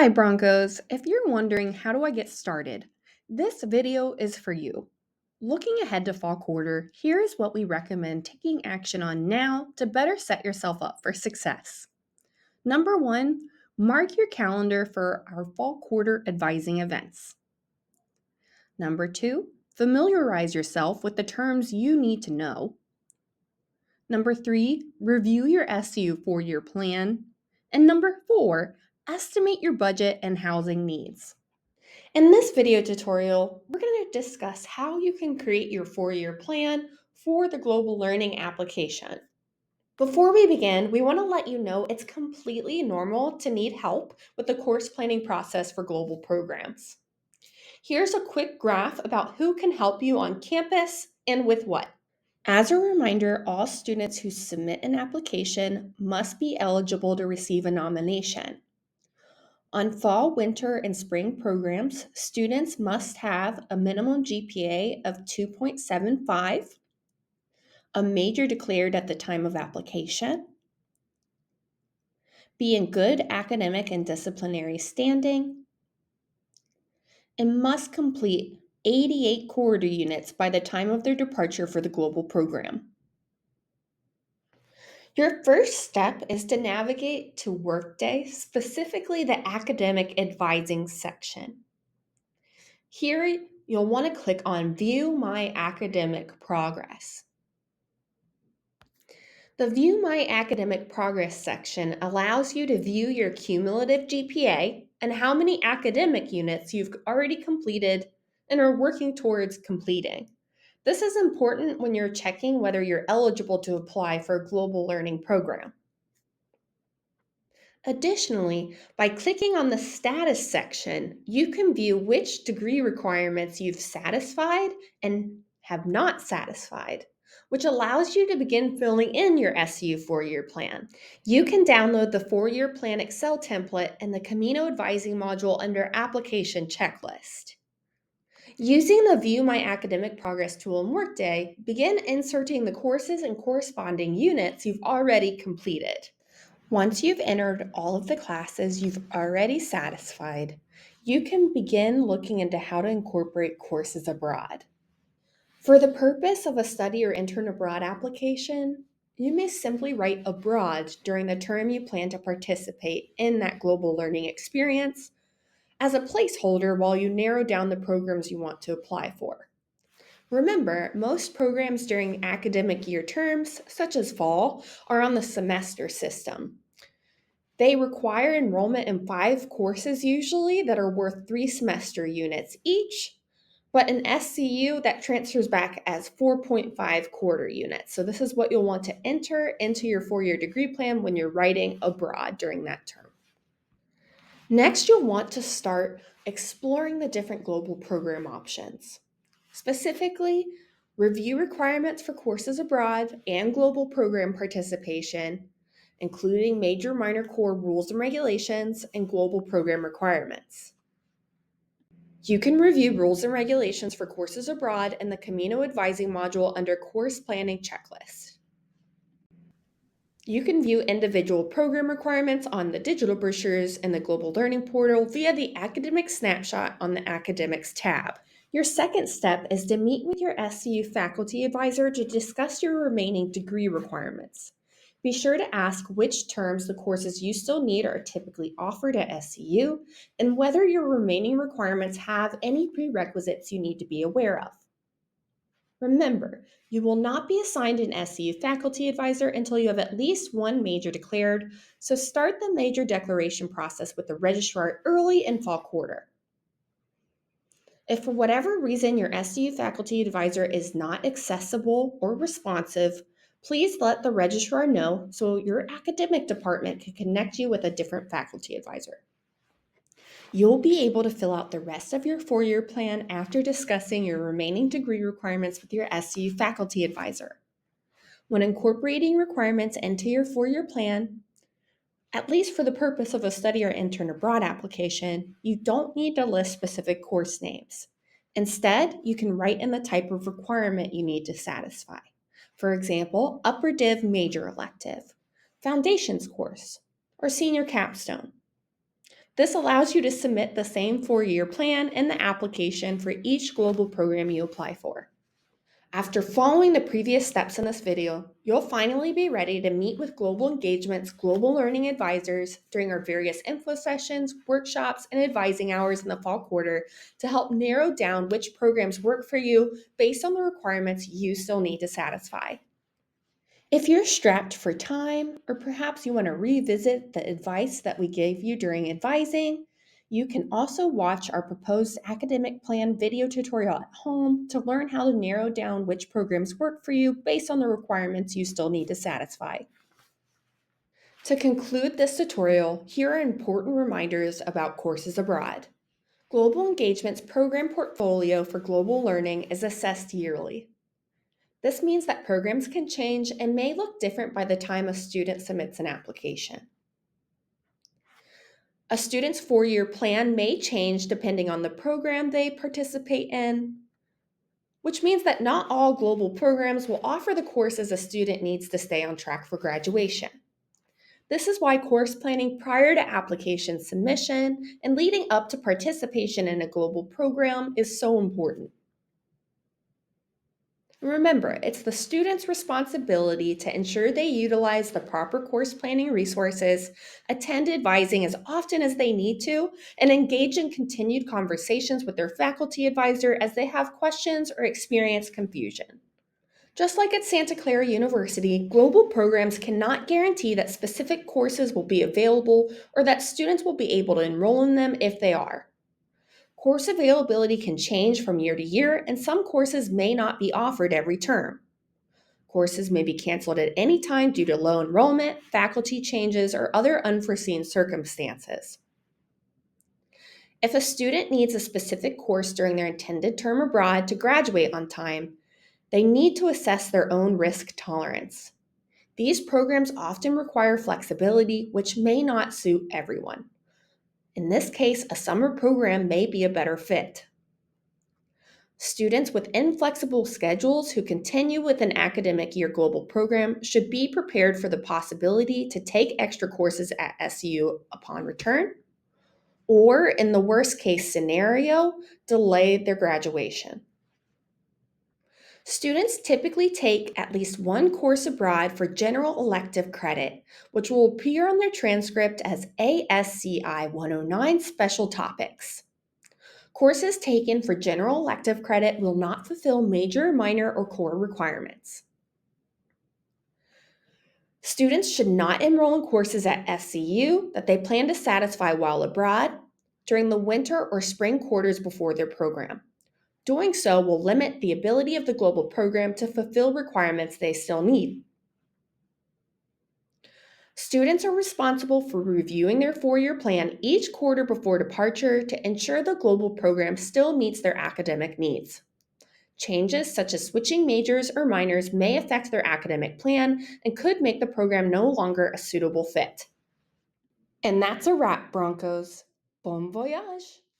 Hi Broncos, if you're wondering how do I get started, this video is for you. Looking ahead to fall quarter, here is what we recommend taking action on now to better set yourself up for success. Number 1, mark your calendar for our fall quarter advising events. Number 2, familiarize yourself with the terms you need to know. Number 3, review your SCU 4-year plan. And number 4, estimate your budget and housing needs. In this video tutorial, we're going to discuss how you can create your 4-year plan for the global learning application. Before we begin, we want to let you know it's completely normal to need help with the course planning process for global programs. Here's a quick graph about who can help you on campus and with what. As a reminder, all students who submit an application must be eligible to receive a nomination. On fall, winter, and spring programs, students must have a minimum GPA of 2.75, a major declared at the time of application, be in good academic and disciplinary standing, and must complete 88 quarter units by the time of their departure for the global program. Your first step is to navigate to Workday, specifically the Academic Advising section. Here, you'll want to click on View My Academic Progress. The View My Academic Progress section allows you to view your cumulative GPA and how many academic units you've already completed and are working towards completing. This is important when you're checking whether you're eligible to apply for a global learning program. Additionally, by clicking on the Status section, you can view which degree requirements you've satisfied and have not satisfied, which allows you to begin filling in your SCU 4-year plan. You can download the 4-year plan Excel template in the Camino Advising module under Application Checklist. Using the View My Academic Progress tool in Workday, begin inserting the courses and corresponding units you've already completed. Once you've entered all of the classes you've already satisfied, you can begin looking into how to incorporate courses abroad. For the purpose of a study or intern abroad application, you may simply write abroad during the term you plan to participate in that global learning experience as a placeholder while you narrow down the programs you want to apply for. Remember, most programs during academic year terms, such as fall, are on the semester system. They require enrollment in 5 courses usually that are worth 3 semester units each, but an SCU that transfers back as 4.5 quarter units. So this is what you'll want to enter into your 4-year degree plan when you're writing abroad during that term. Next, you'll want to start exploring the different global program options. Specifically, review requirements for courses abroad and global program participation, including major minor core rules and regulations and global program requirements. You can review rules and regulations for courses abroad in the Camino Advising module under Course Planning Checklist. You can view individual program requirements on the digital brochures in the Global Learning Portal via the Academic Snapshot on the Academics tab. Your second step is to meet with your SCU faculty advisor to discuss your remaining degree requirements. Be sure to ask which terms the courses you still need are typically offered at SCU and whether your remaining requirements have any prerequisites you need to be aware of. Remember, you will not be assigned an SCU faculty advisor until you have at least one major declared, so start the major declaration process with the registrar early in fall quarter. If for whatever reason your SCU faculty advisor is not accessible or responsive, please let the registrar know so your academic department can connect you with a different faculty advisor. You'll be able to fill out the rest of your 4-year plan after discussing your remaining degree requirements with your SCU faculty advisor. When incorporating requirements into your 4-year plan, at least for the purpose of a study or intern abroad application, you don't need to list specific course names. Instead, you can write in the type of requirement you need to satisfy. For example, upper div major elective, foundations course, or senior capstone. This allows you to submit the same 4-year plan in the application for each global program you apply for. After following the previous steps in this video, you'll finally be ready to meet with Global Engagement's Global Learning Advisors during our various info sessions, workshops, and advising hours in the fall quarter to help narrow down which programs work for you based on the requirements you still need to satisfy. If you're strapped for time, or perhaps you want to revisit the advice that we gave you during advising, you can also watch our proposed academic plan video tutorial at home to learn how to narrow down which programs work for you based on the requirements you still need to satisfy. To conclude this tutorial, here are important reminders about courses abroad. Global Engagement's program portfolio for global learning is assessed yearly. This means that programs can change and may look different by the time a student submits an application. A student's 4-year plan may change depending on the program they participate in, which means that not all global programs will offer the courses a student needs to stay on track for graduation. This is why course planning prior to application submission and leading up to participation in a global program is so important. Remember, it's the student's responsibility to ensure they utilize the proper course planning resources, attend advising as often as they need to, and engage in continued conversations with their faculty advisor as they have questions or experience confusion. Just like at Santa Clara University, global programs cannot guarantee that specific courses will be available or that students will be able to enroll in them if they are. Course availability can change from year to year, and some courses may not be offered every term. Courses may be canceled at any time due to low enrollment, faculty changes, or other unforeseen circumstances. If a student needs a specific course during their intended term abroad to graduate on time, they need to assess their own risk tolerance. These programs often require flexibility, which may not suit everyone. In this case, a summer program may be a better fit. Students with inflexible schedules who continue with an academic year global program should be prepared for the possibility to take extra courses at SCU upon return, or in the worst case scenario, delay their graduation. Students typically take at least one course abroad for general elective credit, which will appear on their transcript as ASCI 109 special topics. Courses taken for general elective credit will not fulfill major, minor, or core requirements. Students should not enroll in courses at SCU that they plan to satisfy while abroad during the winter or spring quarters before their program. Doing so will limit the ability of the global program to fulfill requirements they still need. Students are responsible for reviewing their 4-year plan each quarter before departure to ensure the global program still meets their academic needs. Changes such as switching majors or minors may affect their academic plan and could make the program no longer a suitable fit. And that's a wrap, Broncos. Bon voyage!